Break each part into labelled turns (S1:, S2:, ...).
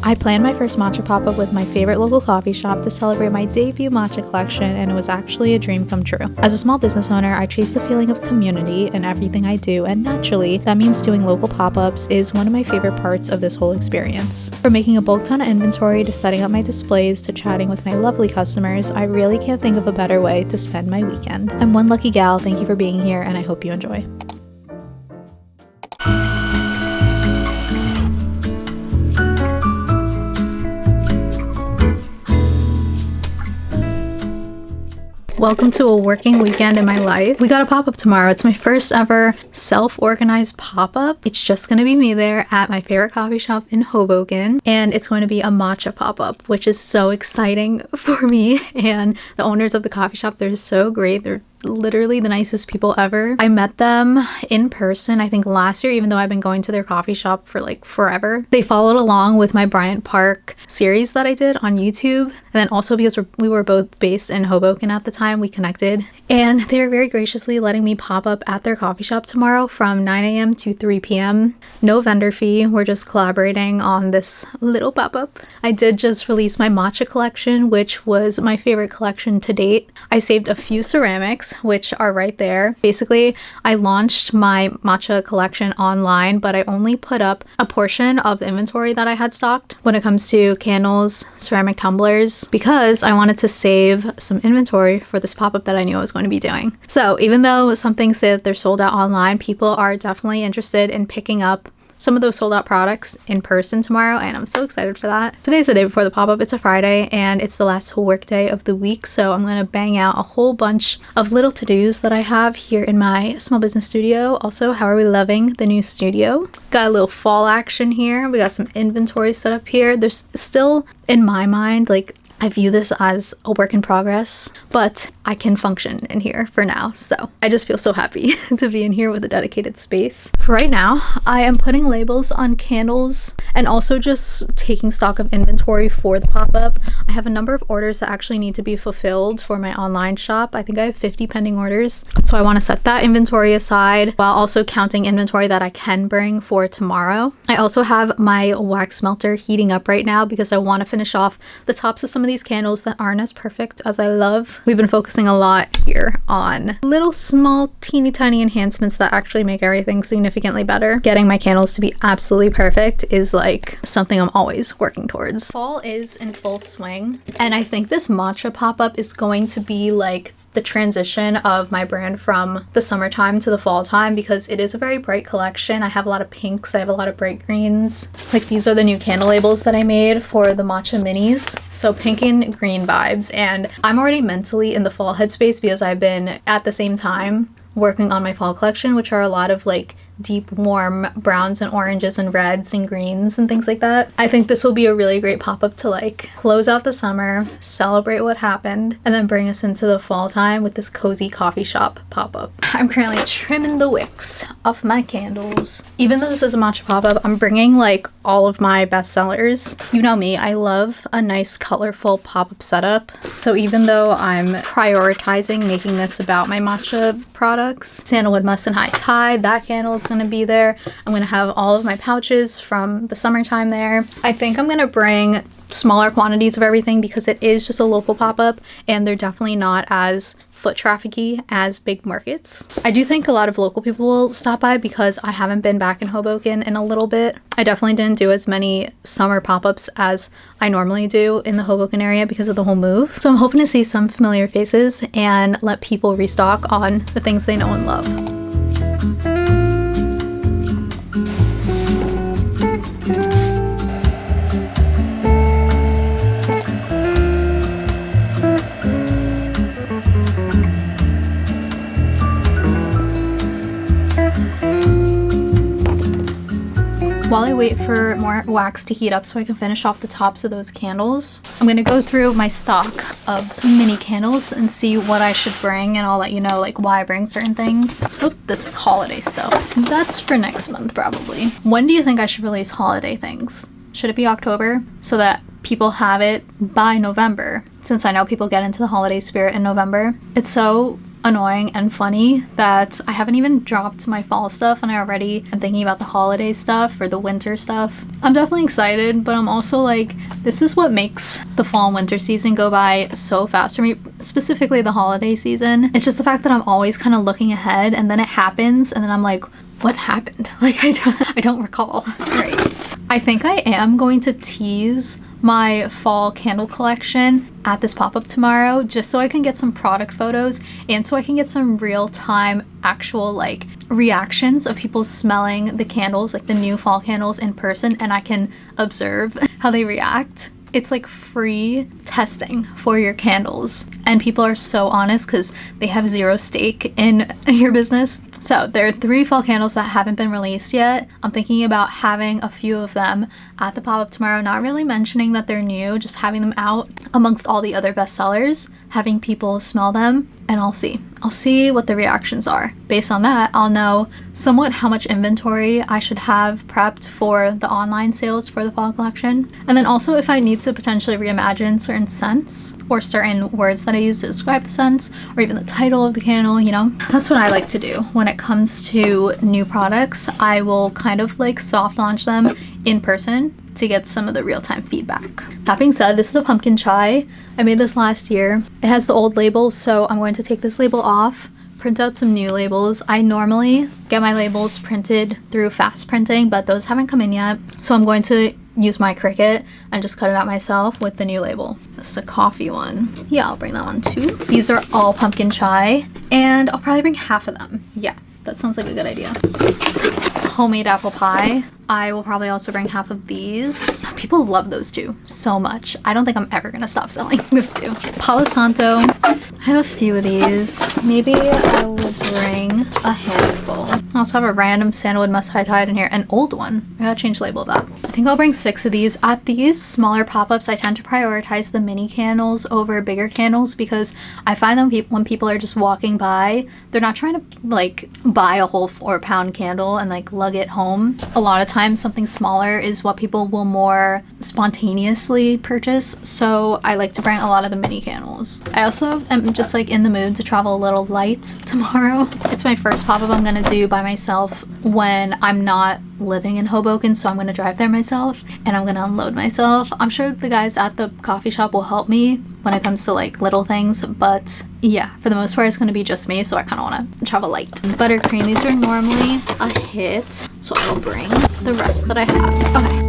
S1: I planned my first matcha pop-up with my favorite local coffee shop to celebrate my debut matcha collection, and it was actually a dream come true. As a small business owner, I chase the feeling of community in everything I do, and naturally, that means doing local pop-ups is one of my favorite parts of this whole experience. From making a bulk ton of inventory to setting up my displays to chatting with my lovely customers, I really can't think of a better way to spend my weekend. I'm one lucky gal, thank you for being here, and I hope you enjoy. Welcome to a working weekend in my life. We got a pop-up tomorrow. It's my first ever self-organized pop-up. It's just going to be me there at my favorite coffee shop in Hoboken, and it's going to be a matcha pop-up, which is so exciting for me. And the owners of the coffee shop, they're so great. They're literally the nicest people ever. I met them in person, I think last year, even though I've been going to their coffee shop for like forever. They followed along with my Bryant Park series that I did on YouTube. And then also because we were both based in Hoboken at the time, we connected. And they're very graciously letting me pop up at their coffee shop tomorrow from 9 a.m. to 3 p.m. No vendor fee. We're just collaborating on this little pop-up. I did just release my matcha collection, which was my favorite collection to date. I saved a few ceramics, which are right there. Basically, I launched my matcha collection online, but I only put up a portion of the inventory that I had stocked when it comes to candles, ceramic tumblers, because I wanted to save some inventory for this pop-up that I knew I was going to be doing. So even though some things say that they're sold out online, people are definitely interested in picking up some of those sold out products in person tomorrow, and I'm so excited for that. Today's the day before the pop-up. It's a Friday and it's the last whole work day of the week, so I'm gonna bang out a whole bunch of little to-dos that I have here in my small business studio. Also, how are we loving the new studio? Got a little fall action here. We got some inventory set up here. There's still, in my mind, like, I view this as a work in progress, but I can function in here for now. So I just feel so happy to be in here with a dedicated space. For right now, I am putting labels on candles and also just taking stock of inventory for the pop-up. I have a number of orders that actually need to be fulfilled for my online shop. I think I have 50 pending orders. So I want to set that inventory aside while also counting inventory that I can bring for tomorrow. I also have my wax melter heating up right now because I want to finish off the tops of some of these candles that aren't as perfect as I love. We've been focusing a lot here on little small teeny tiny enhancements that actually make everything significantly better. Getting my candles to be absolutely perfect is like something I'm always working towards. Fall is in full swing, and I think this matcha pop-up is going to be like the transition of my brand from the summertime to the fall time, because it is a very bright collection. I have a lot of pinks, I have a lot of bright greens. Like, these are the new candle labels that I made for the matcha minis. So pink and green vibes, and I'm already mentally in the fall headspace because I've been at the same time working on my fall collection, which are a lot of like deep warm browns and oranges and reds and greens and things like that. I think this will be a really great pop-up to like close out the summer, celebrate what happened, and then bring us into the fall time with this cozy coffee shop pop-up. I'm currently trimming the wicks off my candles. Even though this is a matcha pop-up, I'm bringing like all of my best sellers. You know me, I love a nice colorful pop-up setup. So even though I'm prioritizing making this about my matcha products, sandalwood musk and high tide, that candle is going to be there. I'm going to have all of my pouches from the summertime there. I think I'm going to bring smaller quantities of everything because it is just a local pop-up and they're definitely not as foot traffic-y as big markets. I do think a lot of local people will stop by because I haven't been back in Hoboken in a little bit. I definitely didn't do as many summer pop-ups as I normally do in the Hoboken area because of the whole move. So I'm hoping to see some familiar faces and let people restock on the things they know and love. While I wait for more wax to heat up so I can finish off the tops of those candles, I'm gonna go through my stock of mini candles and see what I should bring, and I'll let you know like why I bring certain things. Oh, this is holiday stuff. That's for next month probably. When do you think I should release holiday things? Should it be October so that people have it by November? Since I know people get into the holiday spirit in November. It's so annoying and funny that I haven't even dropped my fall stuff and I already am thinking about the holiday stuff or the winter stuff. I'm definitely excited, but I'm also like, this is what makes the fall and winter season go by so fast for me, specifically the holiday season. It's just the fact that I'm always kind of looking ahead and then it happens and then I'm like, what happened? Like I don't recall. Right. I think I am going to tease my fall candle collection at this pop-up tomorrow just so I can get some product photos and so I can get some real-time actual like reactions of people smelling the candles, like the new fall candles in person, and I can observe how they react. It's like free testing for your candles and people are so honest because they have zero stake in your business. So there are 3 fall candles that haven't been released yet. I'm thinking about having a few of them at the pop-up tomorrow, not really mentioning that they're new, just having them out amongst all the other bestsellers, having people smell them, and I'll see what the reactions are. Based on that, I'll know somewhat how much inventory I should have prepped for the online sales for the fall collection. And then also if I need to potentially reimagine certain scents or certain words that I use to describe the scents or even the title of the candle, you know. That's what I like to do when it comes to new products. I will kind of like soft launch them in person to get some of the real-time feedback. That being said, this is a pumpkin chai. I made this last year. It has the old label, so I'm going to take this label off, print out some new labels. I normally get my labels printed through fast printing, but those haven't come in yet. So I'm going to use my Cricut and just cut it out myself with the new label. This is a coffee one. Yeah, I'll bring that one too. These are all pumpkin chai, and I'll probably bring half of them. Yeah, that sounds like a good idea. Homemade apple pie. I will probably also bring half of these. People love those two so much. I don't think I'm ever gonna stop selling those two. Palo Santo. I have a few of these. Maybe I will bring a handful. I also have a random sandalwood musk high tide in here, an old one. I gotta change the label of that. I think I'll bring 6 of these. At these smaller pop-ups, I tend to prioritize the mini candles over bigger candles because I find that when people are just walking by, they're not trying to like buy a whole 4-pound candle and like lug it home. A lot of times something smaller is what people will more spontaneously purchase, so I like to bring a lot of the mini candles. I also am just like in the mood to travel a little light tomorrow. It's my first pop-up I'm gonna do by myself when I'm not living in Hoboken, so I'm gonna drive there myself and I'm gonna unload myself. I'm sure the guys at the coffee shop will help me when it comes to like little things, but yeah, for the most part it's gonna be just me, so I kind of want to travel light. Buttercream, these are normally a hit, so I will bring the rest that I have. Okay.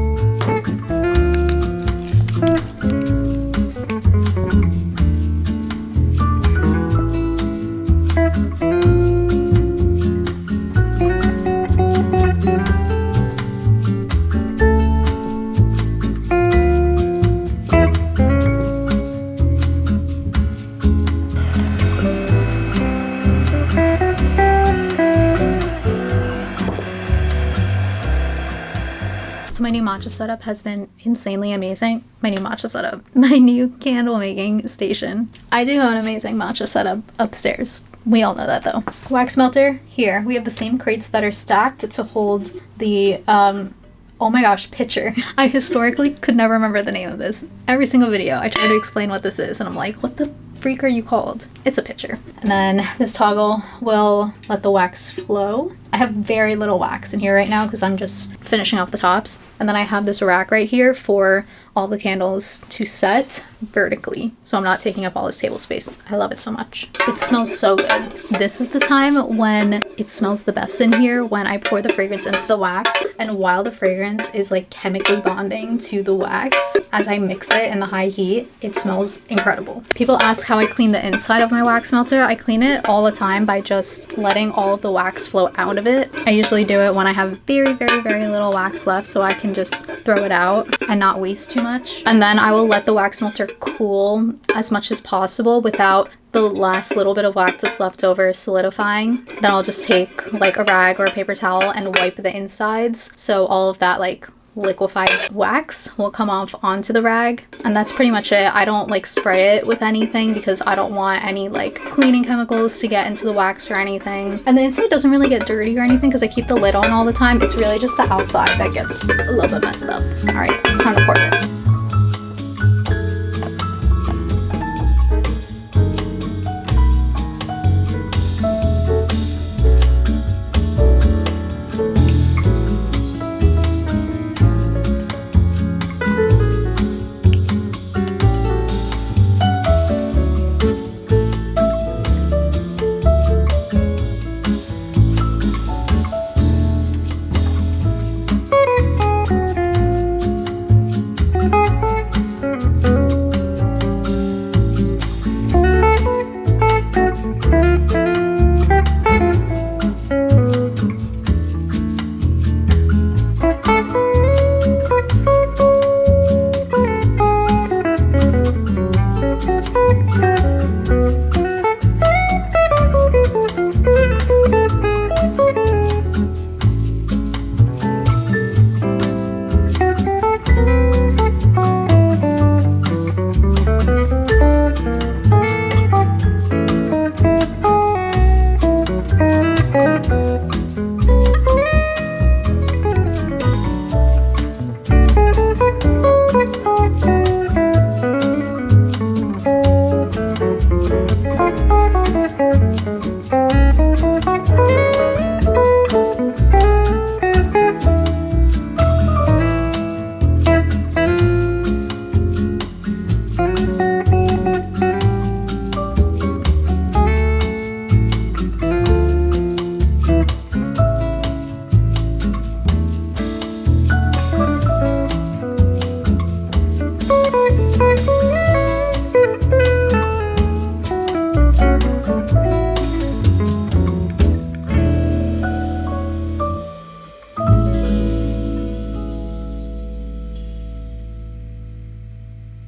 S1: So my new matcha setup has been insanely amazing. My new matcha setup, my new candle making station. I do have an amazing matcha setup upstairs. We all know that though. Wax melter, here. We have the same crates that are stacked to hold the, oh my gosh, pitcher. I historically could never remember the name of this. Every single video I try to explain what this is and I'm like, what the freak are you called? It's a pitcher. And then this toggle will let the wax flow. I have very little wax in here right now because I'm just finishing off the tops. And then I have this rack right here for all the candles to set vertically, so I'm not taking up all this table space. I love it so much. It smells so good. This is the time when it smells the best in here, when I pour the fragrance into the wax, and while the fragrance is like chemically bonding to the wax, as I mix it in the high heat, it smells incredible. People ask how I clean the inside of my wax melter. I clean it all the time by just letting all of the wax flow out of it. I usually do it when I have very, very, very little wax left, so I can just throw it out and not waste too much. And then I will let the wax melter cool as much as possible without the last little bit of wax that's left over solidifying. Then I'll just take like a rag or a paper towel and wipe the insides, so all of that like liquefied wax will come off onto the rag, and that's pretty much it. I don't like spray it with anything because I don't want any like cleaning chemicals to get into the wax or anything. And the inside doesn't really get dirty or anything because I keep the lid on all the time. It's really just the outside that gets a little bit messed up. All right, it's time to pour this.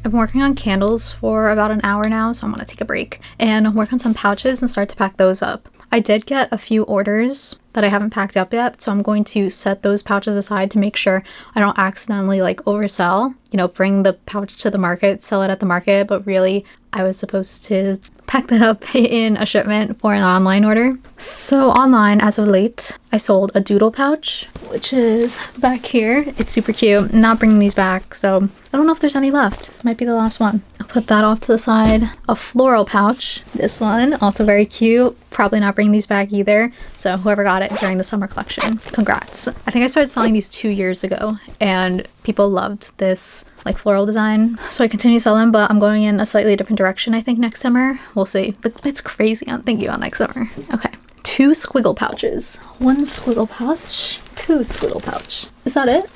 S1: I've been working on candles for about an hour now, so I'm gonna take a break and work on some pouches and start to pack those up. I did get a few orders that I haven't packed up yet, so I'm going to set those pouches aside to make sure I don't accidentally like oversell, you know, bring the pouch to the market, sell it at the market, but really I was supposed to pack that up in a shipment for an online order. So online, as of late, I sold a doodle pouch, which is back here. It's super cute. I'm not bringing these back, so I don't know if there's any left. Might be the last one. I'll put that off to the side. A floral pouch. This one, also very cute. Probably not bringing these back either. So whoever got it during the summer collection, congrats. I think I started selling these 2 years ago and people loved this like floral design. So I continue to sell them, but I'm going in a slightly different direction I think next summer. We'll see. But it's crazy. I'm thinking about next summer. Okay. 2 squiggle pouches. 1 squiggle pouch. 2 squiggle pouch. Is that it?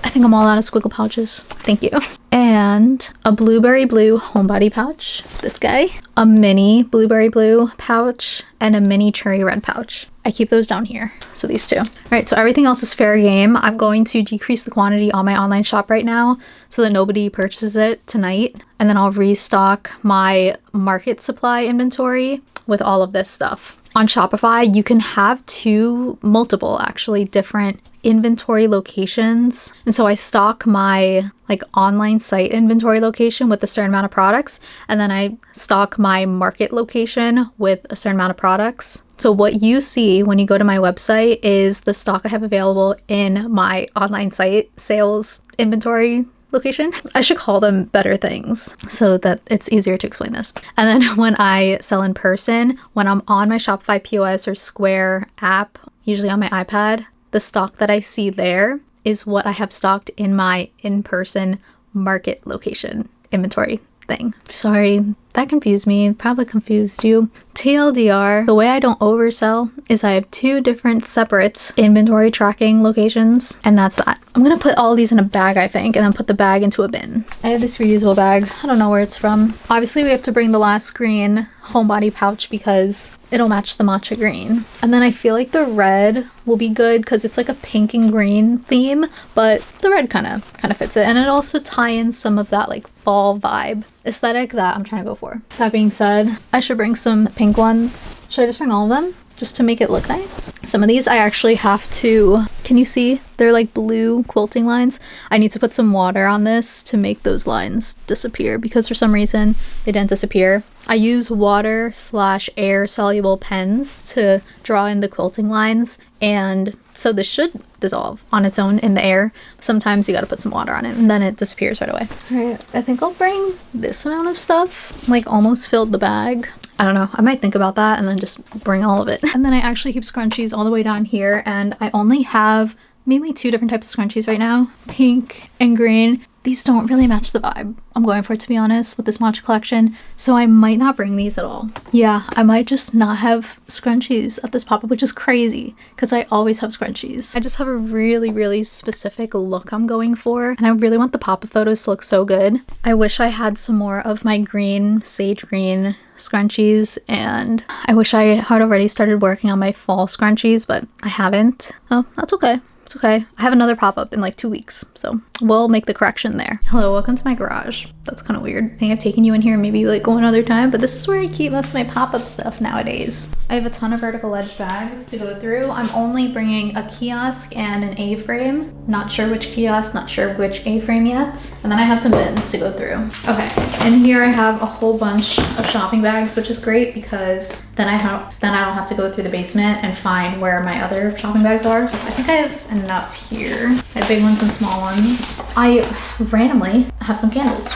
S1: I think I'm all out of squiggle pouches. Thank you. And a blueberry blue homebody pouch. This guy. A mini blueberry blue pouch and a mini cherry red pouch. I keep those down here. So these 2. All right, so everything else is fair game. I'm going to decrease the quantity on my online shop right now so that nobody purchases it tonight. And then I'll restock my market supply inventory with all of this stuff. On Shopify, you can have multiple actually different inventory locations. And so I stock my like online site inventory location with a certain amount of products, and then I stock my market location with a certain amount of products. So what you see when you go to my website is the stock I have available in my online site sales inventory location. I should call them better things so that it's easier to explain this. And then when I sell in person, when I'm on my Shopify POS or Square app, usually on my iPad, the stock that I see there is what I have stocked in my in-person market location inventory thing. Sorry, that confused me. Probably confused you. TLDR, the way I don't oversell is I have 2 different separate inventory tracking locations, and that's that. I'm gonna put all these in a bag, I think, and then put the bag into a bin. I have this reusable bag. I don't know where it's from. Obviously, we have to bring the last green homebody pouch because it'll match the matcha green. And then I feel like the red will be good because it's like a pink and green theme, but the red kind of fits it. And it also tie in some of that like fall vibe aesthetic that I'm trying to go for. That being said, I should bring some pink ones. Should I just bring all of them? Just to make it look nice. Some of these I actually have to, can you see? They're like blue quilting lines. I need to put some water on this to make those lines disappear because for some reason they didn't disappear. I use water / air soluble pens to draw in the quilting lines, and so this should dissolve on its own in the air. Sometimes you gotta put some water on it and then it disappears right away. All right, I think I'll bring this amount of stuff, like almost filled the bag. I don't know, I might think about that and then just bring all of it. And then I actually keep scrunchies all the way down here, and I only have mainly 2 different types of scrunchies right now, pink and green. These don't really match the vibe I'm going for, to be honest, with this matcha collection, so I might not bring these at all. Yeah, I might just not have scrunchies at this pop-up, which is crazy because I always have scrunchies. I just have a really specific look I'm going for, and I really want the pop-up photos to look so good. I wish I had some more of my green, sage green scrunchies, and I wish I had already started working on my fall scrunchies, but I haven't. Oh, that's okay. It's okay. I have another pop-up in like 2 weeks, so we'll make the correction there. Hello, welcome to my garage. That's kind of weird. I think I've taken you in here maybe like one other time, but this is where I keep most of my pop-up stuff nowadays. I have a ton of vertical edge bags to go through. I'm only bringing a kiosk and an A-frame. Not sure which kiosk, not sure which A-frame yet. And then I have some bins to go through. Okay, and here I have a whole bunch of shopping bags, which is great because then I don't have to go through the basement and find where my other shopping bags are. I think I have enough here. I have big ones and small ones. I randomly have some candles.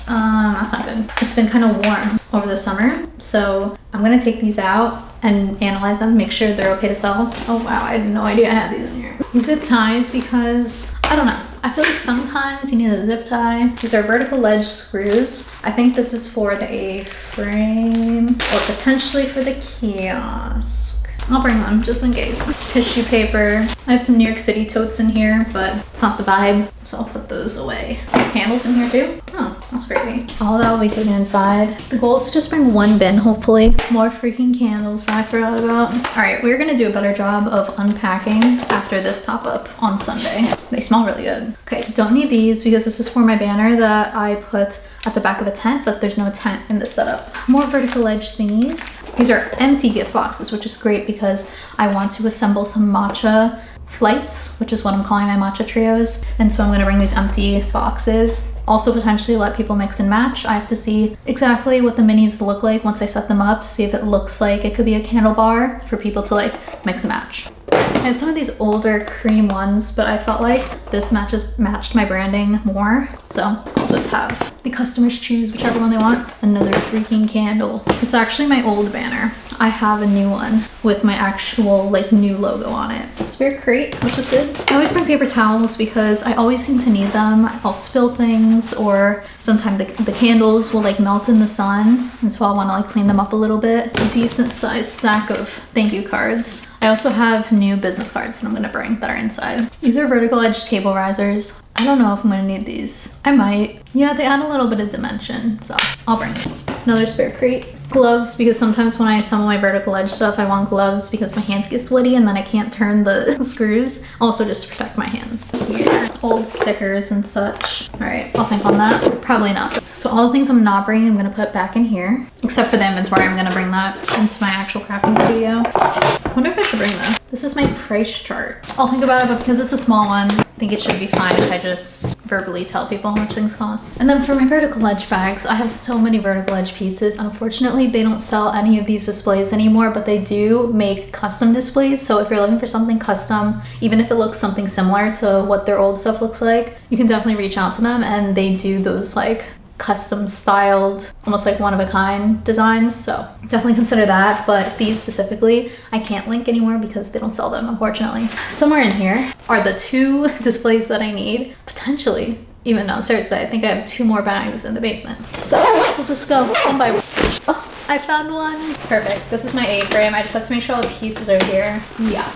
S1: That's not good. It's been kind of warm over the summer, so I'm gonna take these out and analyze them, make sure they're okay to sell. Oh wow, I had no idea I had these in here. Zip ties, because I don't know. I feel like sometimes you need a zip tie. These are vertical edge screws. I think this is for the A-frame or potentially for the kiosk. I'll bring one just in case. Tissue paper. I have some New York City totes in here, but it's not the vibe, so I'll put those away. Candles in here too? Oh, that's crazy. All that will be taken inside. The goal is to just bring one bin, hopefully. More freaking candles I forgot about. All right, we're gonna do a better job of unpacking after this pop-up on Sunday. They smell really good. Okay, don't need these because this is for my banner that I put at the back of a tent, but there's no tent in this setup. More vertical edge thingies. These are empty gift boxes, which is great because I want to assemble some matcha flights, which is what I'm calling my matcha trios. And so I'm gonna bring these empty boxes. Also potentially let people mix and match. I have to see exactly what the minis look like once I set them up to see if it looks like it could be a candle bar for people to like mix and match. I have some of these older cream ones, but I felt like this matched my branding more. So I'll just have the customers choose whichever one they want. Another freaking candle. It's actually my old banner. I have a new one with my actual like new logo on it. Spare crate, which is good. I always bring paper towels because I always seem to need them. I'll spill things, or sometimes the candles will like melt in the sun, and so I'll want to like clean them up a little bit. A decent sized sack of thank you cards. I also have new business cards that I'm gonna bring that are inside. These are vertical edge table risers. I don't know if I'm gonna need these. I might. Yeah, they add a little bit of dimension, so I'll bring it. Another spare crate. Gloves, because sometimes when I assemble my vertical edge stuff, I want gloves because my hands get sweaty and then I can't turn the screws. Also just to protect my hands. Here, old stickers and such. All right, I'll think on that. Probably not. So all the things I'm not bringing, I'm gonna put back in here. Except for the inventory, I'm gonna bring that into my actual crafting studio. I wonder if I should bring this. This is my price chart. I'll think about it, but because it's a small one, I think it should be fine if I just verbally tell people how much things cost. And then for my vertical edge bags, I have so many vertical edge pieces. Unfortunately, they don't sell any of these displays anymore, but they do make custom displays. So if you're looking for something custom, even if it looks something similar to what their old stuff looks like, you can definitely reach out to them, and they do those like custom styled, almost like one of a kind designs. So definitely consider that. But these specifically, I can't link anymore because they don't sell them, unfortunately. Somewhere in here are the 2 displays that I need, potentially. Even no, seriously, I think I have 2 more bags in the basement. So we'll just go one by one. Oh, I found one. Perfect. This is my A-frame. I just have to make sure all the pieces are here. Yeah.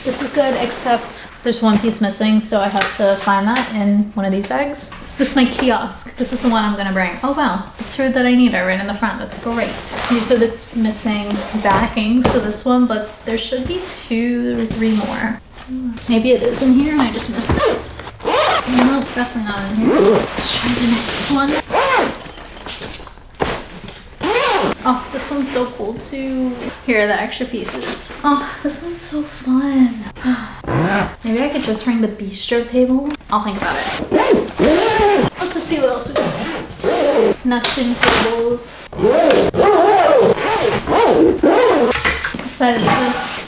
S1: This is good, except there's one piece missing, so I have to find that in one of these bags. This is my kiosk. This is the one I'm gonna bring. Oh wow, the 2 that I need are right in the front. That's great. These are the missing backings to this one, but there should be 2 or 3 more. Maybe it is in here and I just missed it. No, definitely not in here. Let's try the next one. Oh, this one's so cool too. Here are the extra pieces. Oh, this one's so fun. Maybe I could just bring the bistro table. I'll think about it. Let's just see what else we got. Nesting tables. Excited for this.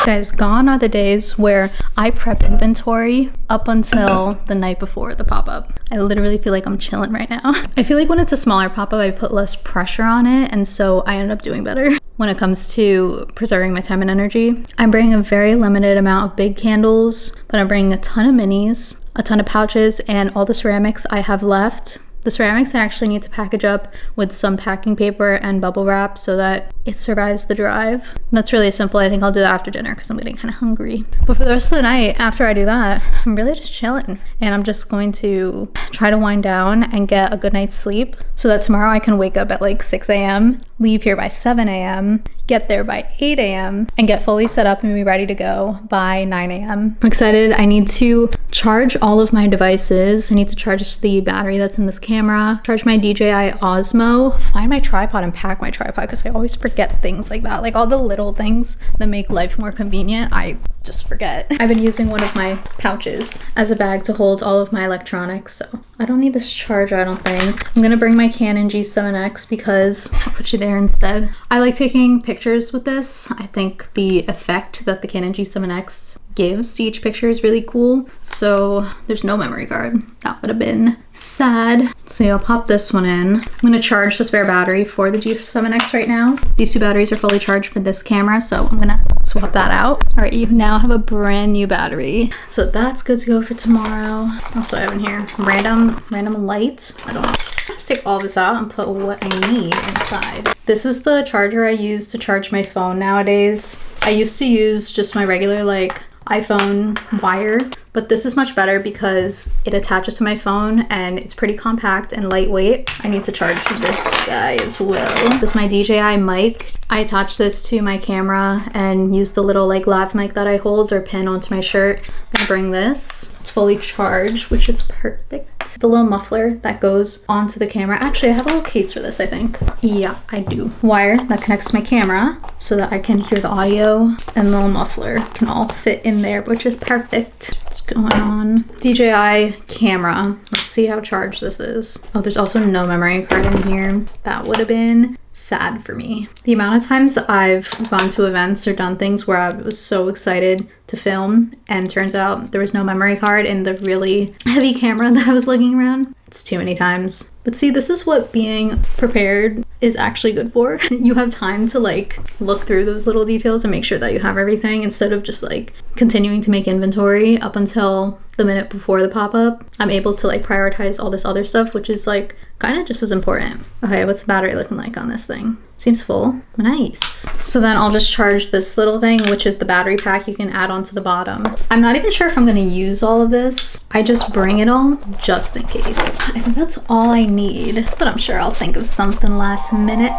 S1: Guys, gone are the days where I prep inventory up until the night before the pop-up. I literally feel like I'm chilling right now. I feel like when it's a smaller pop-up, I put less pressure on it, and so I end up doing better when it comes to preserving my time and energy. I'm bringing a very limited amount of big candles, but I'm bringing a ton of minis, a ton of pouches, and all the ceramics I have left. The ceramics I actually need to package up with some packing paper and bubble wrap so that it survives the drive. That's really simple. I think I'll do that after dinner because I'm getting kind of hungry. But for the rest of the night, after I do that, I'm really just chilling. And I'm just going to try to wind down and get a good night's sleep so that tomorrow I can wake up at like 6 a.m., leave here by 7 a.m., get there by 8 a.m., and get fully set up and be ready to go by 9 a.m. I'm excited. I need to charge all of my devices. I need to charge the battery that's in this camera, charge my DJI Osmo, find my tripod and pack my tripod because I always forget things like that. Like all the little things that make life more convenient, I just forget. I've been using one of my pouches as a bag to hold all of my electronics, so I don't need this charger, I don't think. I'm gonna bring my Canon G7X because I'll put you there instead. I like taking pictures with this. I think the effect that the Canon G7X gives to each picture is really cool. So there's no memory card. That would have been sad. So I'll pop this one in. I'm gonna charge the spare battery for the G7X right now. These two batteries are fully charged for this camera, so I'm gonna swap that out. All right, you now have a brand new battery. So that's good to go for tomorrow. Also I have in here random lights. I don't know. Let's take all this out and put what I need inside. This is the charger I use to charge my phone nowadays. I used to use just my regular like iPhone wire, but this is much better because it attaches to my phone and it's pretty compact and lightweight. I need to charge this guy as well. This is my DJI mic. I attach this to my camera and use the little like lav mic that I hold or pin onto my shirt. I'm gonna bring this. It's fully charged, which is perfect. The little muffler that goes onto the camera. Actually, I have a little case for this, I think. Yeah, I do. Wire that connects to my camera so that I can hear the audio, and the little muffler can all fit in there, which is perfect. What's going on? DJI camera. Let's see how charged this is. Oh, there's also no memory card in here. That would have been sad for me. The amount of times I've gone to events or done things where I was so excited to film and turns out there was no memory card in the really heavy camera that I was lugging around. It's too many times. But see, this is what being prepared is actually good for. You have time to like look through those little details and make sure that you have everything instead of just like continuing to make inventory up until the minute before the pop-up. I'm able to like prioritize all this other stuff, which is like kind of just as important. Okay, what's the battery looking like on this thing? Seems full. Nice. So then I'll just charge this little thing, which is the battery pack you can add onto the bottom. I'm not even sure if I'm gonna use all of this. I just bring it all just in case. I think that's all I need, but I'm sure I'll think of something last minute.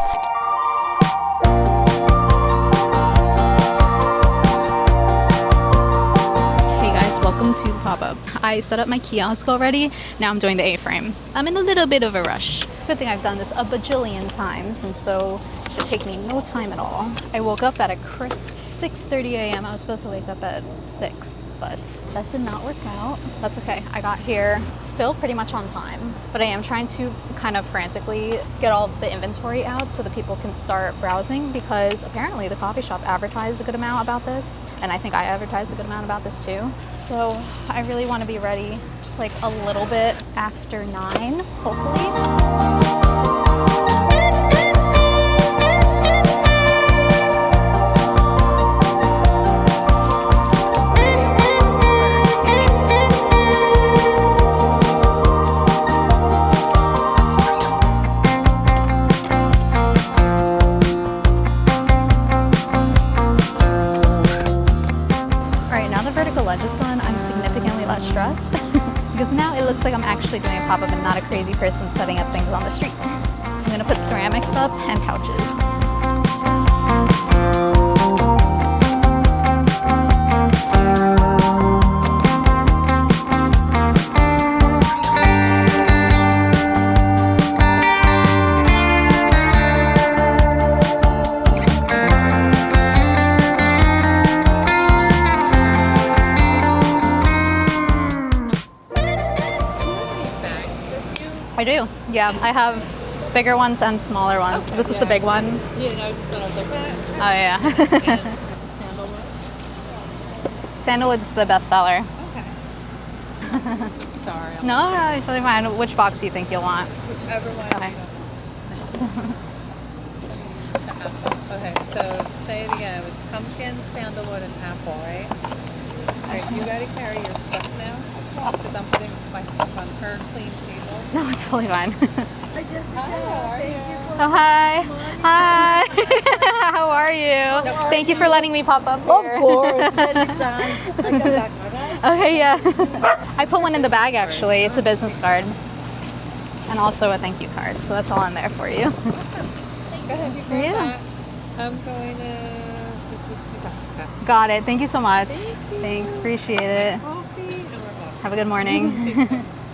S1: Welcome to the pop-up. I set up my kiosk already. Now I'm doing the A-frame. I'm in a little bit of a rush. Good thing I've done this a bajillion times, and so it should take me no time at all. I woke up at a crisp 6:30 a.m. I was supposed to wake up at 6, but that did not work out. That's okay. I got here still pretty much on time, but I am trying to kind of frantically get all the inventory out so that people can start browsing, because apparently the coffee shop advertised a good amount about this, and I think I advertised a good amount about this too. So I really want to be ready just like a little bit after 9, hopefully. I'm significantly less stressed because now it looks like I'm actually doing a pop-up and not a crazy person setting up things on the street. I'm gonna put ceramics up and pouches. I do. Yeah, I have bigger ones and smaller ones. Okay, this is the big one.
S2: Yeah, no, I was like, what?
S1: Oh, yeah.
S2: Sandalwood?
S1: Sandalwood's the best seller.
S2: Okay. Sorry.
S1: No, it's totally fine. Which box do you think you'll want?
S2: Whichever one.
S1: Okay.
S2: Okay, so to say it again, it was pumpkin, sandalwood, and apple, right? Alright, you gotta carry your stuff now, because I'm putting my stuff on her clean table.
S1: No, it's totally fine.
S2: Hi, how are you?
S1: Oh, hi. Hi. How are you? Thank you for letting me pop up here.
S3: Of course, anytime. I got back, alright?
S1: Okay, yeah. I put one in the bag, actually. It's a business card. And also a thank you card. So that's all in there for you.
S2: Awesome. Go ahead,
S1: That's
S2: you
S1: for you.
S2: that. I'm going to just Jessica.
S1: Got it. Thank you so much.
S2: Thank you.
S1: Thanks. Appreciate it.
S2: Coffee, and we're off.
S1: Have a good morning.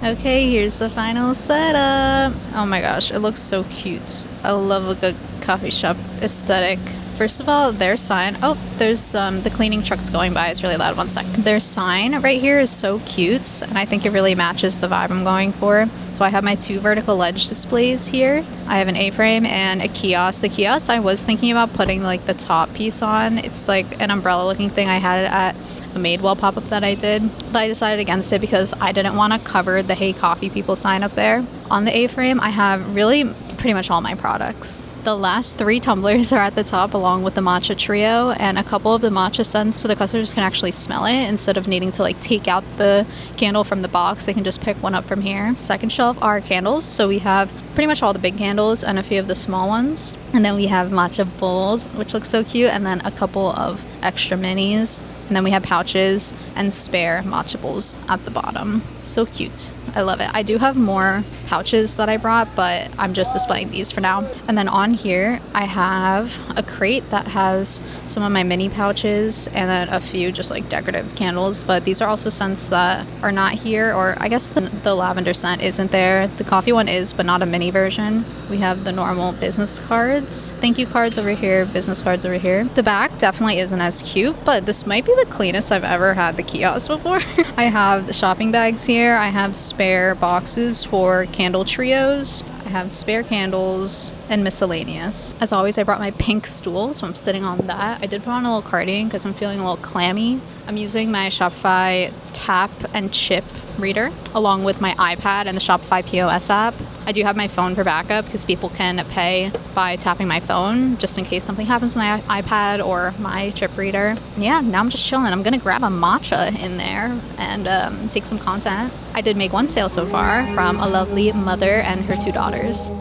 S1: Okay, here's the final setup. Oh my gosh, it looks so cute. I love a good coffee shop aesthetic. First of all, their sign. Oh, there's the cleaning trucks going by. It's really loud. One sec. Their sign right here is so cute, and I think it really matches the vibe I'm going for. So I have my 2 vertical ledge displays here. I have an A-frame and a kiosk. The kiosk I was thinking about putting like the top piece on. It's like an umbrella looking thing I had at the Madewell pop-up that I did, but I decided against it because I didn't want to cover the Hey Coffee People sign up there. On the A-frame, I have really pretty much all my products. The last 3 tumblers are at the top along with the matcha trio and a couple of the matcha scents so the customers can actually smell it instead of needing to like take out the candle from the box. They can just pick one up from here. Second shelf are candles, so we have pretty much all the big candles and a few of the small ones. And then we have matcha bowls, which looks so cute, and then a couple of extra minis. And then we have pouches and spare matcha bowls at the bottom. So cute. I love it. I do have more pouches that I brought, but I'm just displaying these for now. And then on here, I have a crate that has some of my mini pouches and then a few just like decorative candles. But these are also scents that are not here, or I guess the lavender scent isn't there. The coffee one is, but not a mini version. We have the normal business cards. Thank you cards over here, business cards over here. The back definitely isn't as cute, but this might be the cleanest I've ever had the kiosk before. I have the shopping bags here. I have spare boxes for candle trios. I have spare candles and miscellaneous. As always, I brought my pink stool, so I'm sitting on that. I did put on a little cardigan because I'm feeling a little clammy. I'm using my Shopify tap and chip reader along with my iPad and the Shopify POS app. I do have my phone for backup because people can pay by tapping my phone just in case something happens with my iPad or my chip reader. And yeah, now I'm just chilling. I'm gonna grab a matcha in there and take some content. I did make one sale so far from a lovely mother and her 2 daughters.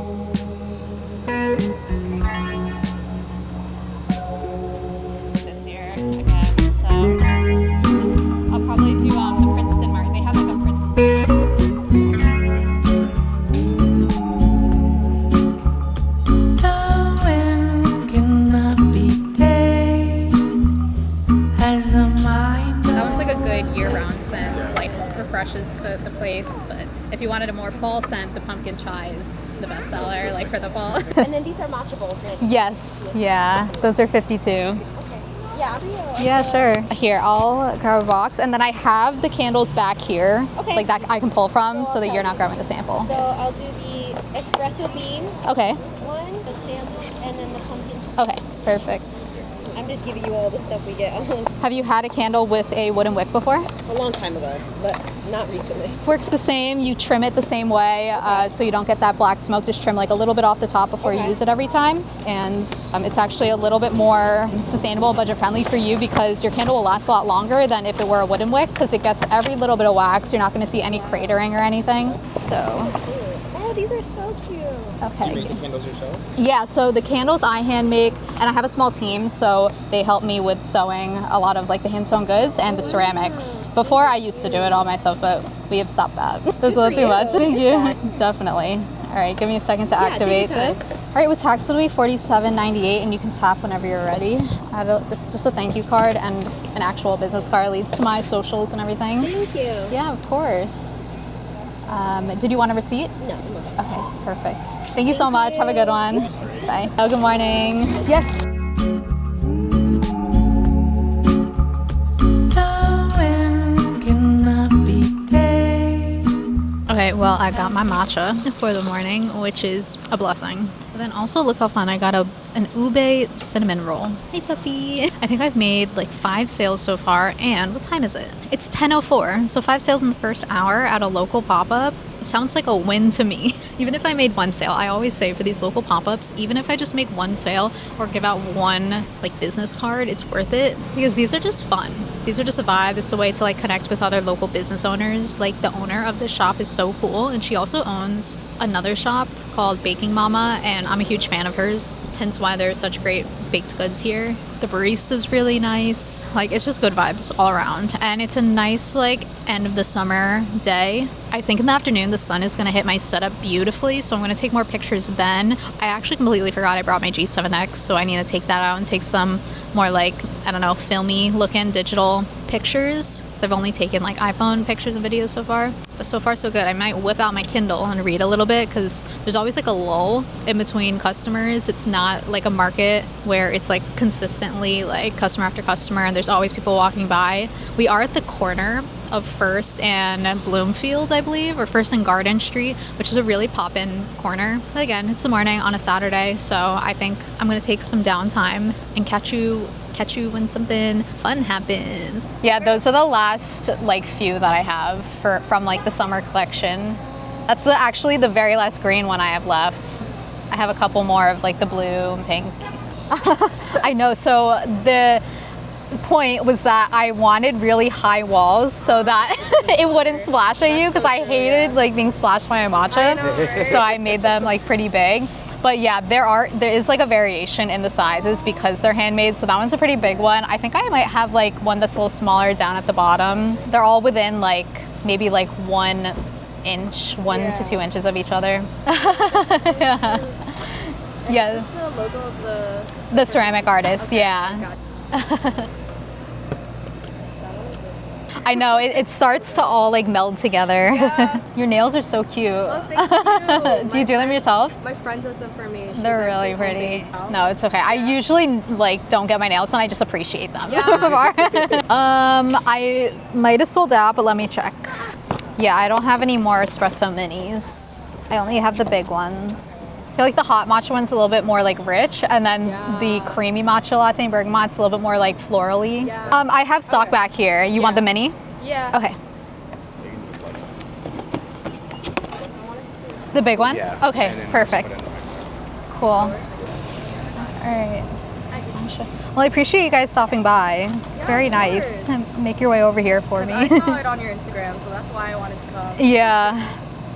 S1: This year again, so I'll probably do the Princeton market. They have like a Princeton. Refreshes the place, but if you wanted a more fall scent, the pumpkin chai is the best seller, like for the fall.
S3: And then these are matcha bowls, right?
S1: Yes, yeah, those are 52.
S3: Okay. Yeah,
S1: yeah, sure. Here, I'll grab a box, and then I have the candles back here, like that I can pull from, so that you're not grabbing the sample.
S3: So I'll do the espresso bean.
S1: Okay.
S3: One, the sample, and then the pumpkin chai.
S1: Okay, perfect.
S3: I'm just giving you all the stuff we get.
S1: Have you had a candle with a wooden wick before?
S3: A long time ago, but not recently.
S1: Works the same. You trim it the same way, so you don't get that black smoke. Just trim like a little bit off the top before you use it every time. And it's actually a little bit more sustainable, budget friendly for you because your candle will last a lot longer than if it were a wooden wick because it gets every little bit of wax. You're not going to see any cratering or anything. So.
S3: Oh, these are so cute.
S1: Okay.
S4: Do you make the candles yourself?
S1: Yeah, so the candles I hand make, and I have a small team, so they help me with sewing a lot of like the hand sewn goods and the ceramics. Before I used to do it all myself, but we have stopped that. There's a little too much. Thank you. Definitely. All right, give me a second to activate this. All right, with tax it'll be $47.98, and you can tap whenever you're ready. This is just a thank you card and an actual business card leads to my socials and everything.
S3: Thank you.
S1: Yeah, of course. Did you want a receipt?
S3: No.
S1: Okay, perfect. Thank you so much. Have a good one. Thanks, bye. Oh, good morning. Yes. Okay, well, I got my matcha for the morning, which is a blessing. But then also look how fun. I got an ube cinnamon roll. Hey, puppy. I think I've made like 5 sales so far. And what time is it? It's 10:04. So 5 sales in the first hour at a local pop-up. Sounds like a win to me. Even if I made 1 sale, I always say for these local pop-ups, even if I just make 1 sale or give out 1 like business card, it's worth it because these are just fun. These are just a vibe. It's a way to like connect with other local business owners. Like the owner of this shop is so cool, and she also owns another shop called Baking Mama, and I'm a huge fan of hers. Hence why there's such great baked goods here. The barista's really nice. Like it's just good vibes all around, and it's a nice like end of the summer day. I think in the afternoon the sun is gonna hit my setup beautifully, so I'm gonna take more pictures then. I actually completely forgot I brought my G7X, so I need to take that out and take some more like, I don't know, filmy looking digital pictures. So I've only taken like iPhone pictures and videos so far. But so far so good. I might whip out my Kindle and read a little bit because there's always like a lull in between customers. It's not like a market where it's like consistently like customer after customer and there's always people walking by. We are at the corner of First and Bloomfield, I believe, or First and Garden Street, which is a really pop-in corner. But again, it's the morning on a Saturday, so I think I'm gonna take some downtime and catch you catch you when something fun happens. Yeah, those are the last like few that I have from like the summer collection. That's actually the very last green one I have left. I have a couple more of like the blue and pink. I know, so the point was that I wanted really high walls so that it wouldn't splash at you, because I hated like being splashed by my matcha. So I made them like pretty big. But yeah, there is like a variation in the sizes because they're handmade. So that one's a pretty big one. I think I might have like one that's a little smaller down at the bottom. They're all within like maybe like 1 inch, 1 to 2 inches of each other. Yeah. Yeah.
S3: Is this the logo of
S1: the ceramic artist? Okay, yeah. I know, it starts to all like meld together. Yeah. Your nails are so cute.
S3: Oh, thank you.
S1: Do you do them yourself?
S3: My friend does them for me. She's
S1: They're really pretty. No, it's okay. I usually like don't get my nails done. I just appreciate them. Yeah. I might have sold out, but let me check. Yeah, I don't have any more espresso minis. I only have the big ones. I feel like the hot matcha one's a little bit more like rich, and then the creamy matcha latte and bergamott's a little bit more like florally. Yeah. I have stock back here. You want the mini?
S3: Yeah.
S1: Okay. The big one?
S4: Yeah.
S1: Okay, perfect. Cool. All right. Well, I appreciate you guys stopping by. It's very nice to make your way over here for me.
S3: I saw it on your Instagram, so that's why I wanted to come.
S1: Yeah.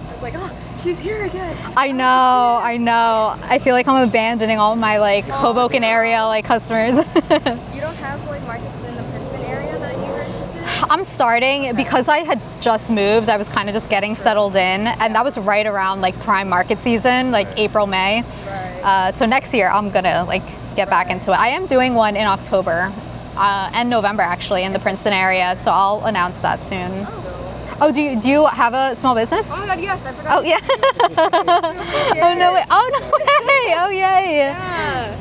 S3: I was like, oh, she's here again.
S1: I know. I feel like I'm abandoning all my like Hoboken area like customers.
S3: You don't have like markets in the Pennington area that you were interested in?
S1: I'm starting because I had just moved. I was kind of just getting settled in, and that was right around like prime market season, like April, May.
S3: Right.
S1: So next year I'm gonna like get back into it. I am doing one in October and November actually in the Princeton area, so I'll announce that soon. Oh, do you have a small business?
S3: Oh my god, yes, I forgot.
S1: Oh yeah. Oh no way. Oh no way. Oh yay.
S3: Yeah.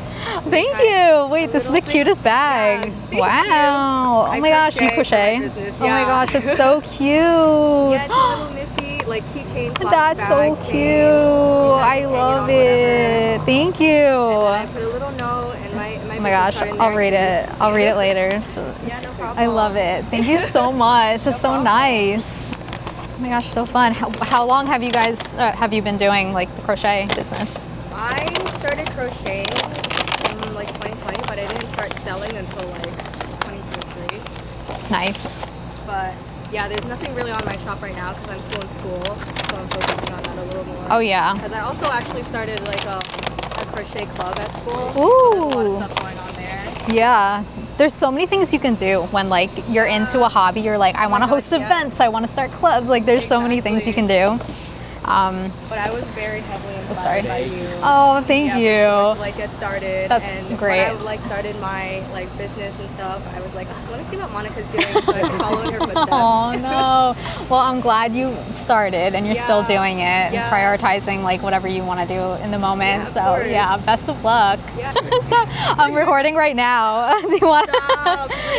S1: Thank you. Wait, this is the cutest bag.
S3: Yeah,
S1: wow. Oh my gosh, you crochet? Oh my gosh, it's so cute.
S3: Yeah, it's a little nippy, like keychain.
S1: That's so cute. I love it. Thank you.
S3: I put a little note in my
S1: Oh my gosh, I'll read it. I'll read it later. So
S3: yeah, no problem.
S1: I love it. Thank you so much. It's so nice. Oh my gosh, so fun. How long have you guys have you been doing like the crochet business?
S3: I started crocheting in like 2020, but I didn't start selling until like 2023.
S1: Nice.
S3: But yeah, there's nothing really on my shop right now because I'm still in school, so I'm focusing on that a little more.
S1: Oh yeah.
S3: Because I also actually started like a crochet club at school.
S1: Ooh.
S3: So there's a lot of stuff going on there.
S1: Yeah. There's so many things you can do when like you're into a hobby. You're like, I want to host events. I want to start clubs. Like there's so many things you can do.
S3: But I was very heavily inspired by you.
S1: Oh, thank you.
S3: To like get started.
S1: That's
S3: and
S1: great.
S3: When I like started my like business and stuff, I was like, oh, let me see what Monica's doing so I can follow in her footsteps.
S1: Oh no. Well, I'm glad you started and you're still doing it and prioritizing like whatever you want to do in the moment.
S3: Yeah,
S1: so yeah, best of luck.
S3: Yeah.
S1: So I'm recording right now. Do you want?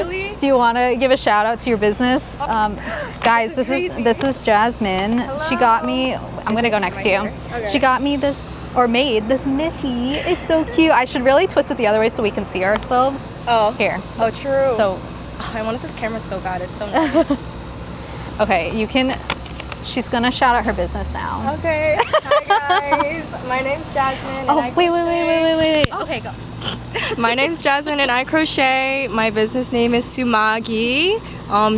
S3: Really?
S1: Do you want to give a shout out to your business? Guys, this is Jasmine.
S3: Hello.
S1: She got me. I'm gonna go next to you.
S3: Okay.
S1: She got me this, or made this Miffy. It's so cute. I should really twist it the other way so we can see ourselves.
S3: Oh.
S1: Here.
S3: Oh, true.
S1: So,
S3: I wanted this camera so bad. It's so nice.
S1: okay, you can. She's gonna shout out her business now.
S3: Okay. Hi guys. My name's Jasmine.
S1: Oh, wait. Okay, go.
S3: My name's Jasmine and I crochet. My business name is Sumagi.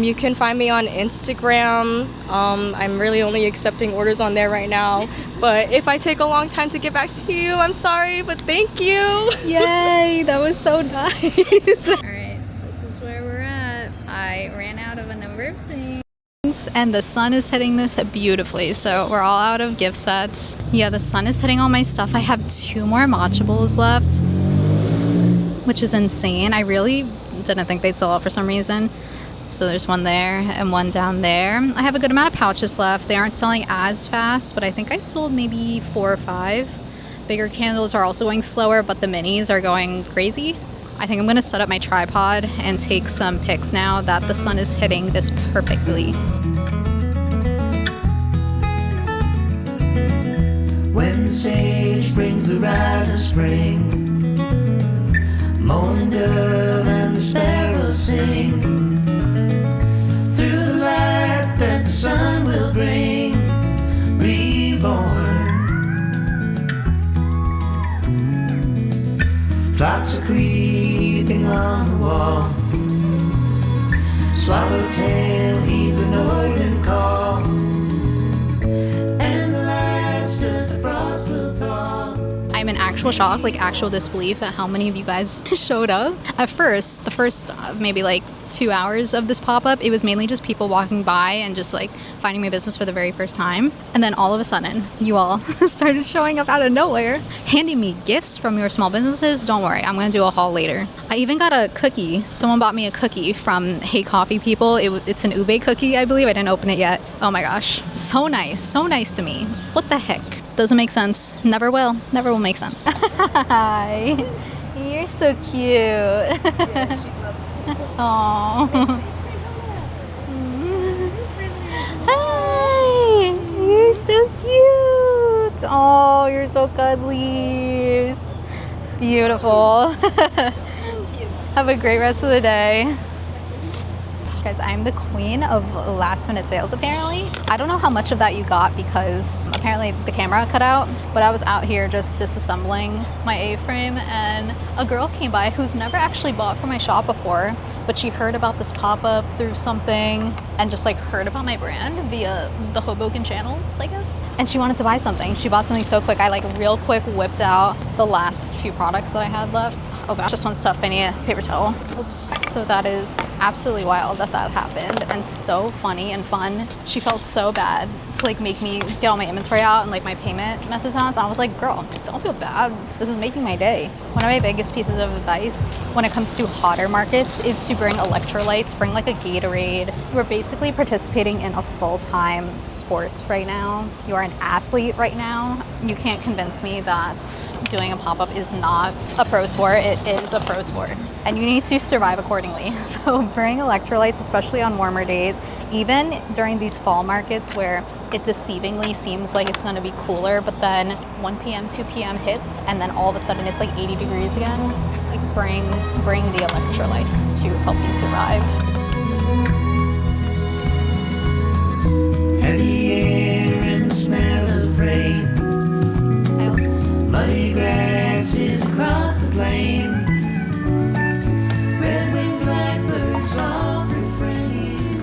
S3: You can find me on Instagram. I'm really only accepting orders on there right now. But if I take a long time to get back to you, I'm sorry, but thank you.
S1: Yay, that was so nice. All right, this is where we're at. I ran out of a number of things. And the sun is hitting this beautifully, so we're all out of gift sets. Yeah, the sun is hitting all my stuff. I have 2 more matcha bowls left, which is insane. I really didn't think they'd sell out for some reason. So there's one there and one down there. I have a good amount of pouches left. They aren't selling as fast, but I think I sold maybe 4 or 5. Bigger candles are also going slower, but the minis are going crazy. I think I'm gonna set up my tripod and take some pics now that the sun is hitting this perfectly.
S5: When the sage brings the rite of spring,
S4: Morning dove and the sparrows sing through the light that the sun will bring. Reborn. Plots are creeping on the wall. Swallowtail heeds the northern call, and the last of the frost will thaw.
S1: I'm in actual shock, like actual disbelief at how many of you guys showed up. At first, the first maybe like 2 hours of this pop-up, it was mainly just people walking by and just like finding my business for the very first time. And then all of a sudden, you all started showing up out of nowhere, handing me gifts from your small businesses. Don't worry, I'm gonna do a haul later. I even got a cookie. Someone bought me a cookie from Hey Coffee People. It's an ube cookie, I believe. I didn't open it yet. Oh my gosh, so nice to me. What the heck? Doesn't make sense. Never will make sense. Hi, you're so cute. Aww. Hi, you're so cute. Oh, you're so cuddly. Beautiful. Have a great rest of the day. Guys, I'm the queen of last minute sales apparently. I don't know how much of that you got because apparently the camera cut out, but I was out here just disassembling my A-frame and a girl came by who's never actually bought from my shop before, but she heard about this pop-up through something and just like heard about my brand via the Hoboken channels, I guess. And she wanted to buy something. She bought something so quick. I like real quick whipped out the last few products that I had left. Oh gosh, just one stuff. I need a paper towel. Oops. So that is absolutely wild that happened and so funny and fun. She felt so bad to like make me get all my inventory out and like my payment methods out. So I was like, girl, don't feel bad. This is making my day. One of my biggest pieces of advice when it comes to hotter markets is to bring electrolytes, bring like a Gatorade. We're basically participating in a full-time sports right now. You are an athlete right now. You can't convince me that doing a pop-up is not a pro sport. It is a pro sport. And you need to survive accordingly. So bring electrolytes, especially on warmer days, even during these fall markets where it deceivingly seems like it's gonna be cooler, but then 1 p.m., 2 p.m. hits, and then all of a sudden it's like 80 degrees again. Like bring the electrolytes to help you survive.
S4: Heavy air and the smell of rain. Muddy grasses across the plain. Red-winged blackbirds soft refrain.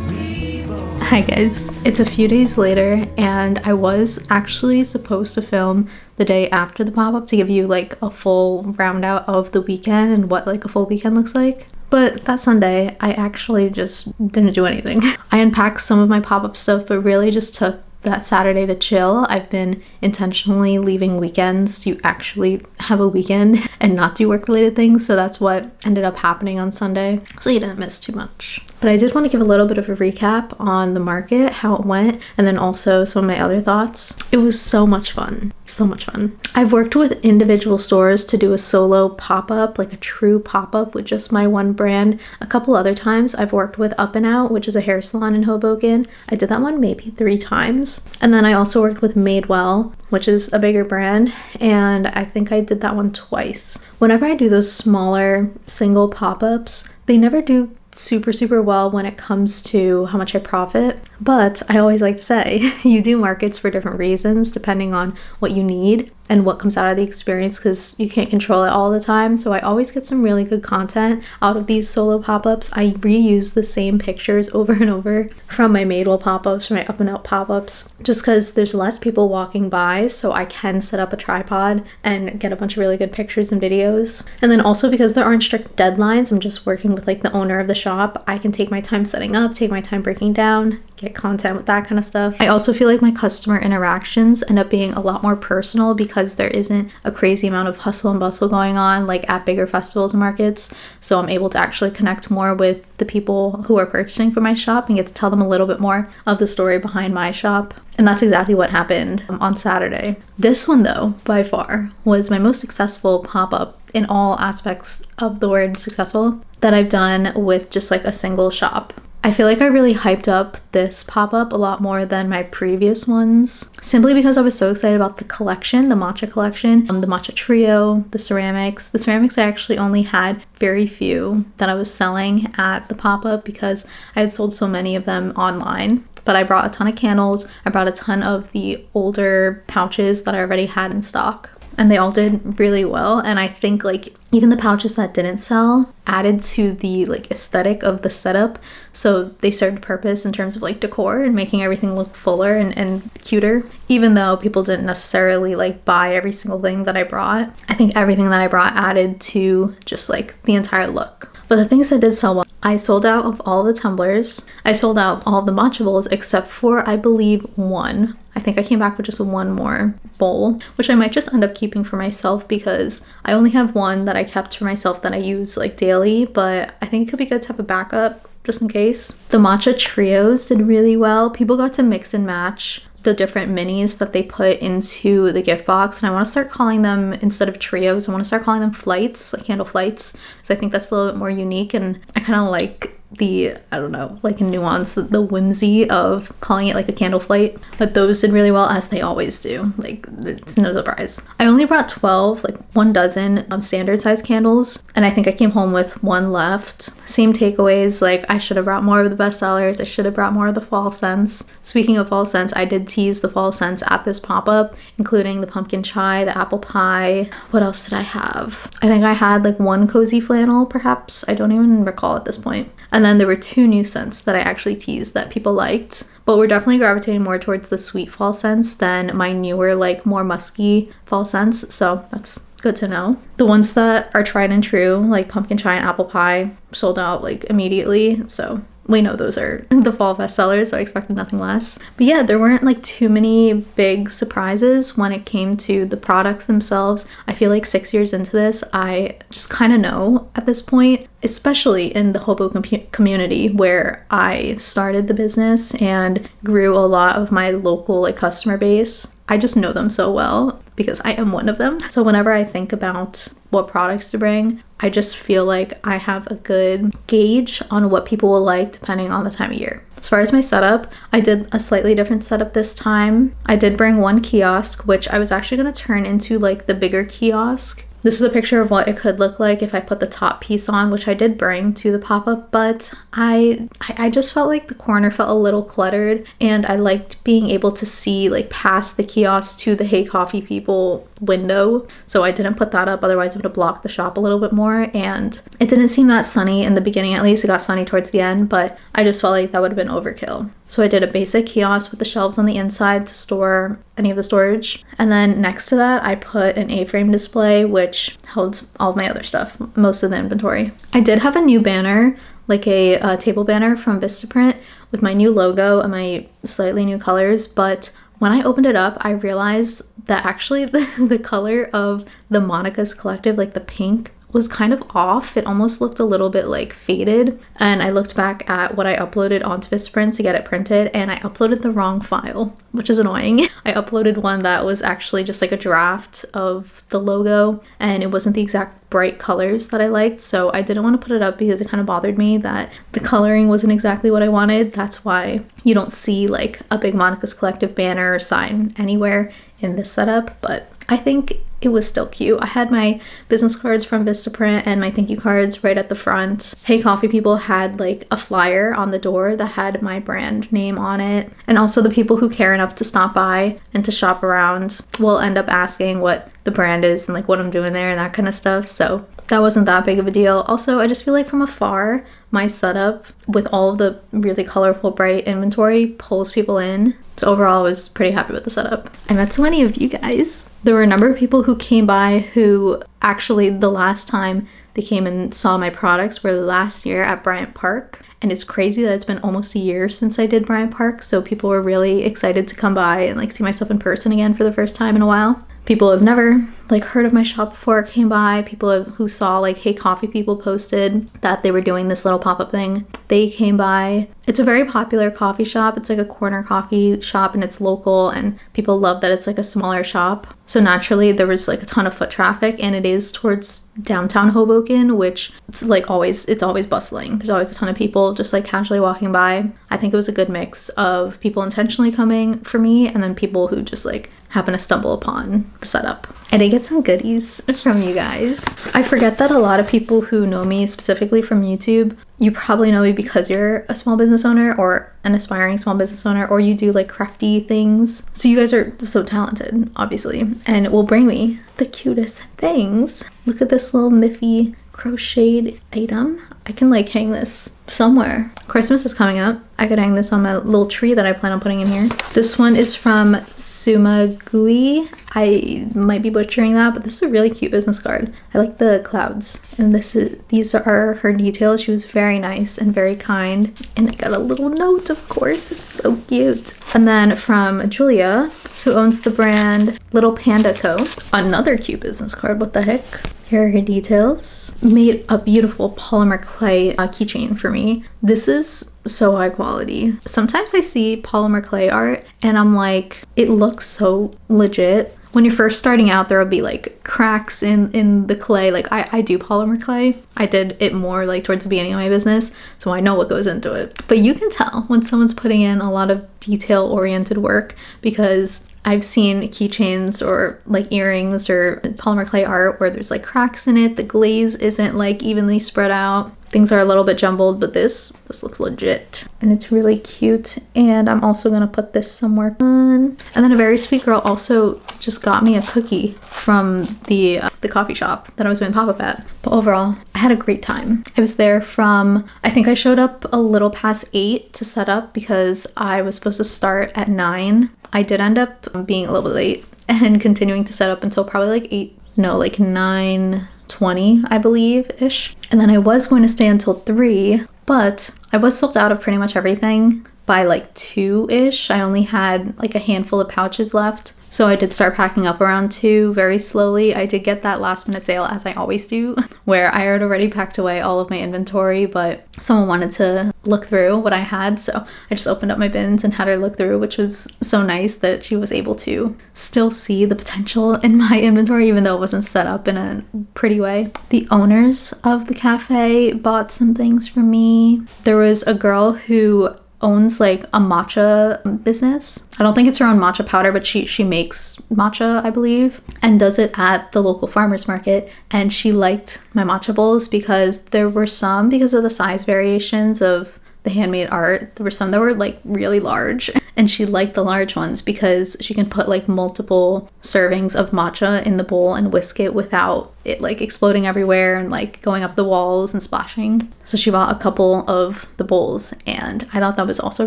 S4: Reborn.
S1: Hi guys, it's a few days later and I was actually supposed to film the day after the pop-up to give you like a full round out of the weekend and what like a full weekend looks like. But that Sunday, I actually just didn't do anything. I unpacked some of my pop-up stuff, but really just took that Saturday to chill. I've been intentionally leaving weekends to actually have a weekend and not do work-related things, so that's what ended up happening on Sunday. So you didn't miss too much. But I did want to give a little bit of a recap on the market, how it went, and then also some of my other thoughts. It was so much fun. So much fun. I've worked with individual stores to do a solo pop-up, like a true pop-up with just my one brand. A couple other times I've worked with Up and Out, which is a hair salon in Hoboken. I did that one maybe 3 times. And then I also worked with Madewell, which is a bigger brand, and I think I did that one twice. Whenever I do those smaller single pop-ups, they never do super well when it comes to how much I profit, but I always like to say you do markets for different reasons depending on what you need and what comes out of the experience, because you can't control it all the time. So I always get some really good content out of these solo pop-ups. I reuse the same pictures over and over from my Madewell pop-ups, from my Up and Out pop-ups, just because there's less people walking by, so I can set up a tripod and get a bunch of really good pictures and videos. And then also because there aren't strict deadlines, I'm just working with like the owner of the shop, I can take my time setting up, take my time breaking down, get content with that kind of stuff. I also feel like my customer interactions end up being a lot more personal because there isn't a crazy amount of hustle and bustle going on like at bigger festivals and markets. So I'm able to actually connect more with the people who are purchasing from my shop and get to tell them a little bit more of the story behind my shop. And that's exactly what happened on Saturday. This one though, by far, was my most successful pop-up in all aspects of the word successful that I've done with just like a single shop. I feel like I really hyped up this pop-up a lot more than my previous ones, simply because I was so excited about the collection, the matcha collection, the matcha trio, the ceramics. The ceramics I actually only had very few that I was selling at the pop-up because I had sold so many of them online. But I brought a ton of candles. I brought a ton of the older pouches that I already had in stock, and they all did really well. And I think like even the pouches that didn't sell added to the like aesthetic of the setup, so they served purpose in terms of like decor and making everything look fuller and cuter. Even though people didn't necessarily like buy every single thing that I brought, I think everything that I brought added to just like the entire look. But the things that did sell well, I sold out of all the tumblers. I sold out all the matcha bowls except for, I believe, one. I think I came back with just one more bowl, which I might just end up keeping for myself because I only have one that I kept for myself that I use like daily, but I think it could be good to have a backup just in case. The matcha trios did really well. People got to mix and match the different minis that they put into the gift box, and I want to start calling them, instead of trios, I want to start calling them flights, like candle flights, because I think that's a little bit more unique, and I kind of like the, I don't know, like a nuance, the whimsy of calling it like a candle flight. But those did really well, as they always do, like it's no surprise. I only brought 12, like 1 dozen standard size candles, and I think I came home with 1 left. Same takeaways, like I should have brought more of the bestsellers, I should have brought more of the fall scents. Speaking of fall scents, I did tease the fall scents at this pop-up, including the pumpkin chai, the apple pie. What else did I have? I think I had like 1 cozy flannel, perhaps. I don't even recall at this point. And then there were 2 new scents that I actually teased that people liked, but we're definitely gravitating more towards the sweet fall scents than my newer, like more musky fall scents, so that's good to know. The ones that are tried and true, like pumpkin chai and apple pie, sold out like immediately, so we know those are the fall bestsellers, so I expected nothing less. But yeah, there weren't like too many big surprises when it came to the products themselves. I feel like 6 years into this, I just kind of know at this point, especially in the Hoboken community where I started the business and grew a lot of my local like customer base. I just know them so well because I am one of them. So whenever I think about what products to bring, I just feel like I have a good gauge on what people will like depending on the time of year. As far as my setup, I did a slightly different setup this time. I did bring 1 kiosk, which I was actually going to turn into like the bigger kiosk. This is a picture of what it could look like if I put the top piece on, which I did bring to the pop-up, but I just felt like the corner felt a little cluttered, and I liked being able to see like past the kiosk to the Hey Coffee People window, so I didn't put that up, otherwise it would have blocked the shop a little bit more, and it didn't seem that sunny in the beginning. At least it got sunny towards the end, but I just felt like that would have been overkill. So I did a basic kiosk with the shelves on the inside to store any of the storage. And then next to that, I put an A-frame display, which held all of my other stuff, most of the inventory. I did have a new banner, like a table banner from Vistaprint with my new logo and my slightly new colors. But when I opened it up, I realized that actually the color of the Monica's Collective, like the pink, was kind of off. It almost looked a little bit like faded, and I looked back at what I uploaded onto Vistaprint to get it printed, and I uploaded the wrong file, which is annoying. I uploaded one that was actually just like a draft of the logo, and it wasn't the exact bright colors that I liked, so I didn't want to put it up because it kind of bothered me that the coloring wasn't exactly what I wanted. That's why you don't see like a big Monica's Collective banner or sign anywhere in this setup, but I think it was still cute. I had my business cards from Vistaprint and my thank you cards right at the front. Hey Coffee People had like a flyer on the door that had my brand name on it. And also the people who care enough to stop by and to shop around will end up asking what the brand is and like what I'm doing there and that kind of stuff. So that wasn't that big of a deal. Also, I just feel like from afar, my setup with all of the really colorful, bright inventory pulls people in. So overall, I was pretty happy with the setup. I met so many of you guys. There were a number of people who came by who actually the last time they came and saw my products were last year at Bryant Park. And it's crazy that it's been almost a year since I did Bryant Park. So people were really excited to come by and like see my stuff in person again for the first time in a while. People have never like heard of my shop before came by. People who saw like Hey Coffee People posted that they were doing this little pop-up thing. They came by. It's a very popular coffee shop. It's like a corner coffee shop and it's local, and people love that it's like a smaller shop. So naturally there was like a ton of foot traffic, and it is towards downtown Hoboken, which it's always bustling. There's always a ton of people just like casually walking by. I think it was a good mix of people intentionally coming for me and then people who just like happen to stumble upon the setup. I did get some goodies from you guys. I forget that a lot of people who know me specifically from YouTube, you probably know me because you're a small business owner or an aspiring small business owner, or you do like crafty things. So you guys are so talented, obviously, and it will bring me the cutest things. Look at this little Miffy crocheted item. I can like hang this somewhere. Christmas is coming up. I could hang this on my little tree that I plan on putting in here. This one is from Sumagui. I might be butchering that, but this is a really cute business card. I like the clouds, and these are her details. She was very nice and very kind, and I got a little note, of course. It's so cute. And then from Julia, who owns the brand Little Panda Co. Another cute business card. What the heck? Here are her details. Made a beautiful polymer clay keychain for me. This is so high quality. Sometimes I see polymer clay art and I'm like, it looks so legit. When you're first starting out, there will be like cracks in the clay. Like I do polymer clay. I did it more like towards the beginning of my business, so I know what goes into it. But you can tell when someone's putting in a lot of detail-oriented work, because I've seen keychains or like earrings or polymer clay art where there's like cracks in it. The glaze isn't like evenly spread out. Things are a little bit jumbled, but this looks legit and it's really cute. And I'm also gonna put this somewhere fun. And then a very sweet girl also just got me a cookie from the coffee shop that I was doing pop-up at. But overall, I had a great time. I was there from, I think I showed up a little past 8 to set up because I was supposed to start at 9. I did end up being a little bit late and continuing to set up until probably like 9:20, I believe, ish. And then I was going to stay until 3, but I was sold out of pretty much everything by like 2-ish. I only had like a handful of pouches left. So I did start packing up around 2 very slowly. I did get that last minute sale, as I always do, where I had already packed away all of my inventory, but someone wanted to look through what I had. So I just opened up my bins and had her look through, which was so nice that she was able to still see the potential in my inventory, even though it wasn't set up in a pretty way. The owners of the cafe bought some things from me. There was a girl who owns like a matcha business. I don't think it's her own matcha powder, but she makes matcha, I believe, and does it at the local farmers market. And she liked my matcha bowls because there were some, because of the size variations of the handmade art, there were some that were like really large, and she liked the large ones because she can put like multiple servings of matcha in the bowl and whisk it without it like exploding everywhere and like going up the walls and splashing. So she bought a couple of the bowls, and I thought that was also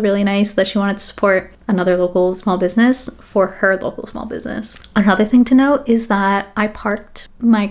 S1: really nice that she wanted to support another local small business for her local small business. Another thing to note is that I drove my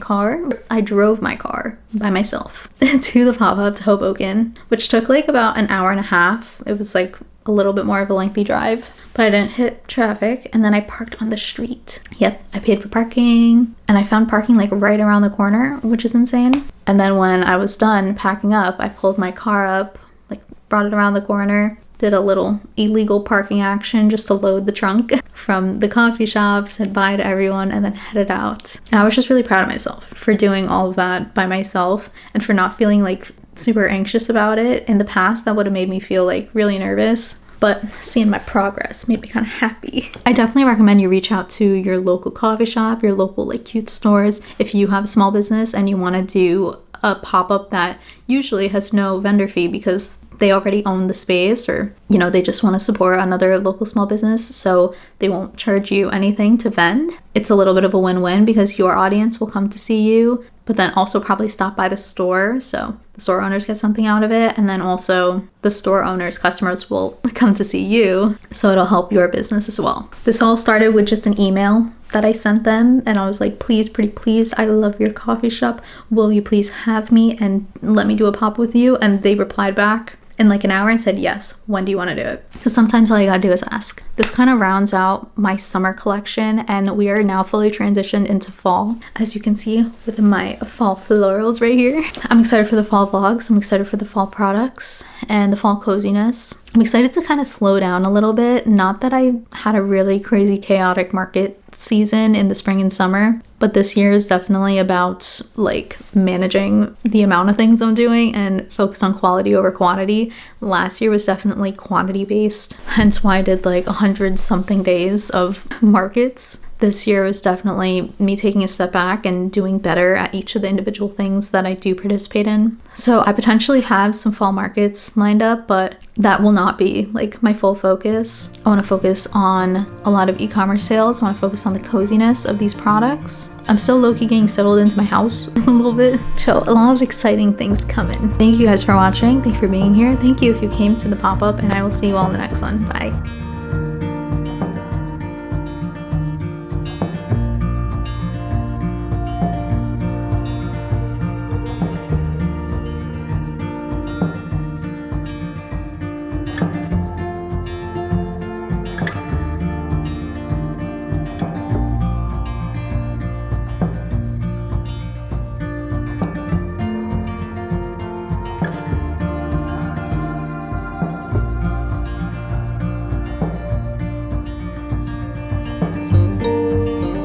S1: car by myself to the pop-up to Hoboken, which took like about an hour and a half. It was like a little bit more of a lengthy drive, but I didn't hit traffic, and then I parked on the street. Yep, I paid for parking, and I found parking like right around the corner, which is insane. And then when I was done packing up, I pulled my car up, like brought it around the corner, did a little illegal parking action just to load the trunk from the coffee shop, said bye to everyone, and then headed out. And I was just really proud of myself for doing all of that by myself and for not feeling like super anxious about it. In the past, that would have made me feel like really nervous, but seeing my progress made me kind of happy. I definitely recommend you reach out to your local coffee shop, your local like cute stores, if you have a small business and you want to do a pop-up that usually has no vendor fee because they already own the space, or they just want to support another local small business, so they won't charge you anything to vend. It's a little bit of a win-win because your audience will come to see you, but then also probably stop by the store, so the store owners get something out of it, and then also the store owners' customers will come to see you, so it'll help your business as well. This all started with just an email that I sent them, and I was like, please, pretty please, I love your coffee shop, will you please have me and let me do a pop with you? And they replied back in like an hour and said, yes, when do you want to do it? Because sometimes all you gotta do is ask. This kind of rounds out my summer collection, and we are now fully transitioned into fall. As you can see with my fall florals right here. I'm excited for the fall vlogs. I'm excited for the fall products and the fall coziness. I'm excited to kind of slow down a little bit. Not that I had a really crazy chaotic market season in the spring and summer, but this year is definitely about like managing the amount of things I'm doing and focus on quality over quantity. Last year was definitely quantity based, hence why I did like 100 something days of markets. This year was definitely me taking a step back and doing better at each of the individual things that I do participate in. So I potentially have some fall markets lined up, but that will not be like my full focus. I want to focus on a lot of e-commerce sales. I want to focus on the coziness of these products. I'm still low-key getting settled into my house a little bit. So a lot of exciting things coming. Thank you guys for watching. Thank you for being here. Thank you if you came to the pop-up, and I will see you all in the next one. Bye.